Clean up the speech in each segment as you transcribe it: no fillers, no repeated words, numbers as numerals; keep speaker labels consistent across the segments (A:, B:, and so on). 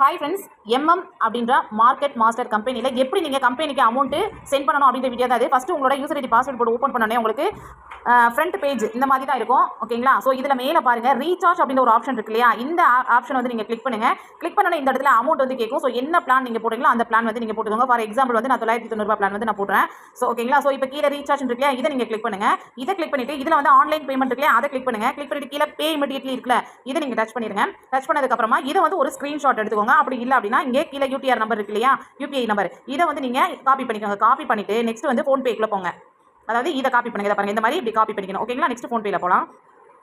A: Hi friends, அப்படின்ற market master கம்பெனியில் எப்படி நீங்கள் கம்பெனிக்கு அமௌண்ட்டு சென்ட் பண்ணணும் அப்படின்ற வீடியோ தான் அது. ஃபஸ்ட்டு உங்களோட யூசர் ஐடி பாஸ்வேர்ட் போட்டு ஓப்பன் பண்ணோன்னே உங்களுக்கு ஃப்ரண்ட் பேஜ் இந்த மாதிரி தான் இருக்கும். ஓகேங்களா? ஸோ இதில் மேலே பாருங்கள் ரீசார்ஜ் அப்படின்ற ஒரு ஆப்ஷன் இருக்கு இல்லையா? இந்த ஆப்ஷன் வந்து நீங்கள் கிளிக் பண்ணுங்கள். கிளிக் பண்ணோன்னே இந்த இடத்துல அமௌண்ட் வந்து கேட்கும். ஸோ என்ன பிளான் நீங்கள் போடுறீங்களோ அந்த பிளான் வந்து நீங்கள் போட்டுக்கோங்க. ஃபார் எக்ஸாம்பிள் வந்து நான் 990 பிளான் வந்து நான் போடுறேன். ஸோ ஓகேங்களா? ஸோ இப்போ கீழே ரீசார்ஜ் இருக்கு இல்லையா? இதை நீங்கள் கிளிக் பண்ணுங்கள். இதை கிளிக் பண்ணிவிட்டு இதில் வந்து ஆன்லைன் பேமெண்ட் இருக்கு இல்லையா? அதை கிளிக் பண்ணுங்கள். கிளிக் பண்ணிவிட்டு கீழே பே இமிடியட்லி இருக்குல்ல, இதை நீங்கள் டச் பண்ணிடுங்க. டச் பண்ணதுக்கப்புறமா இதை வந்து ஒரு ஸ்க்ரீன்ஷாட் எடுத்துக்கோங்க. அப்படி இல்லை அப்படின்னா இங்கே கீழே யூடிஆர் நம்பர் இருக்கு இல்லையா? யூபிஐ நம்பர், இதை வந்து நீங்கள் காப்பி பண்ணிக்கோங்க. காப்பி பண்ணிவிட்டு நெக்ஸ்ட் வந்து ஃபோன்பேக்குள்ளே போங்க. அதாவது இதை காப்பி பண்ணுங்க. இதை பாருங்க, இந்த மாதிரி இப்படி காப்பி பண்ணிக்கணும். ஓகேங்களா? நெக்ஸ்ட் ஃபோன்பேல போகலாம்.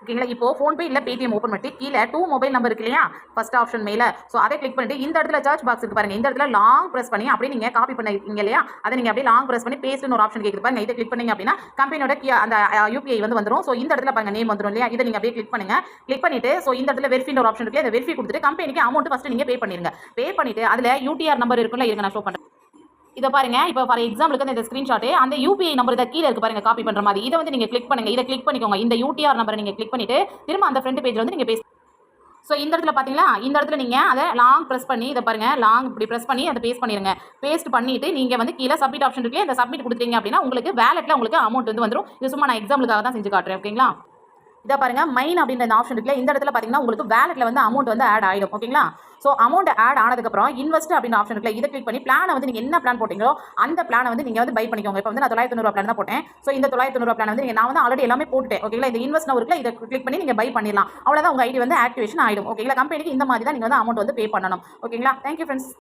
A: ஓகேங்களா? இப்போ ஃபோன்பே இல்லை பேடிஎம் ஓப்பன் பண்ணிட்டு கீழே 2 மொபைல் நம்பர் இருக்கு இல்லையா? ஃபர்ஸ்ட் ஆப்ஷன் மேலே. ஸோ அதை கிளிக் பண்ணிட்டு இந்த இடத்துல சர்ச் பாக்ஸ் இருக்கு பாருங்க. இந்த இடத்துல லாங் ப்ரெஸ் பண்ணி அப்படியே நீங்கள் காப்பி பண்ணிங்க இல்லையா? அதை நீங்கள் அப்படியே லாங் ப்ரெஸ் பண்ணி பேஸ்ட்னு ஒரு ஆப்ஷன் கேட்குது பாருங்க. இதை கிளிக் பண்ணீங்க அப்படின்னா கம்பெனியோட அந்த யூபிஐ வந்து வந்துடும். ஸோ இந்த இடத்துல பாருங்க நேம் வந்துடும் இல்லையா? இதை நீங்கள் அப்படியே கிளிக் பண்ணுங்க. கிளிக் பண்ணிட்டு ஸோ இந்த இடத்துல வெரிஃபின்ற ஒரு ஆப்ஷன் இருக்கு. அதை வெரிஃபை கொடுத்துட்டு கம்பெனிக்கு அமௌண்ட் ஃபர்ஸ்ட் நீங்கள் பே பண்ணிருங்க. பே பண்ணிட்டு அதில் யூடிஆர் நம்பர் இருக்குல்ல, இருங்க நான் ஷோ பண்ணுறேன். இதை பாருங்க. இப்போ ஃபார் எக்ஸாம்பிளுக்கு இந்த ஸ்க்ரீன்ஷாட் அந்த யூபிஐ நம்பர் இதை கீழே இருக்கு பாருங்க, காப்பி பண்ற மாதிரி. இதை வந்து நீங்க கிளிக் பண்ணுங்க. இதை கிளிக் பண்ணிக்கோங்க. இந்த யூடிஆர் நம்பரை நீங்க கிளிக் பண்ணிட்டு திரும்ப அந்த ஃப்ரண்ட் பேஜ்ல வந்து நீங்க பேச. ஸோ இந்த இடத்துல பார்த்தீங்களா, இந்த இடத்துல நீங்கள் அதை லாங் ப்ரெஸ் பண்ணி இதை பாருங்கள், லாங் இப்படி ப்ரெஸ் பண்ணி அதை பேஸ்ட் பண்ணிடுங்க. பேஸ்ட் பண்ணிவிட்டு நீங்கள் வந்து கீழே சப்மிட் ஆப்ஷன் இருக்கு, இந்த சப்மிட் கொடுத்தீங்க அப்படின்னா உங்களுக்கு வேலெட்டில் உங்களுக்கு அமௌண்ட் வந்து வந்துடும். இது சும்மா நான் எக்ஸாம்பிளுக்காக தான் செஞ்சு காட்டுறேன். ஓகேங்களா? இதை பாருங்க, மைன் அப்படின்ற இந்த ஆப்ஷன் இருக்குல்ல, இந்த இடத்துல பார்த்தீங்கன்னா உங்களுக்கு வேலெட்டில் வந்து அமௌண்ட் வந்து ஆட் ஆகிடும். ஓகேங்களா? ஸோ அமௌண்ட் ஆட் ஆனதுக்கப்புறம் இன்வெஸ்ட் அப்படின்னு ஆப்ஷன் இருக்குல்ல, இதை கிளிக் பண்ணி பிளானை வந்து நீங்கள் என்ன பிளான் போட்டீங்களோ அந்த பிளானை வந்து நீங்கள் வந்து பை பண்ணிக்கோங்க. இப்போ வந்து நான் 990 பிளான் தான் போட்டேன். ஸோ இந்த 990 பிளான் வந்து நான் வந்து ஆல்ரெடி எல்லாமே போட்டுட்டேன். ஓகேங்களா? இந்த இன்வெஸ்ட் இருக்குல்ல, இதை கிளிக் பண்ணி நீங்கள் பை பண்ணிடலாம். அவ்வளோதான், உங்கள் ஐடி வந்து ஆக்டிவேஷன் ஆகிடும். ஓகேங்களா? கம்பெனிக்கு இந்த மாதிரி தான் நீங்கள் வந்து அமௌண்ட் வந்து பே பண்ணணும். ஓகேங்களா? Thank you friends.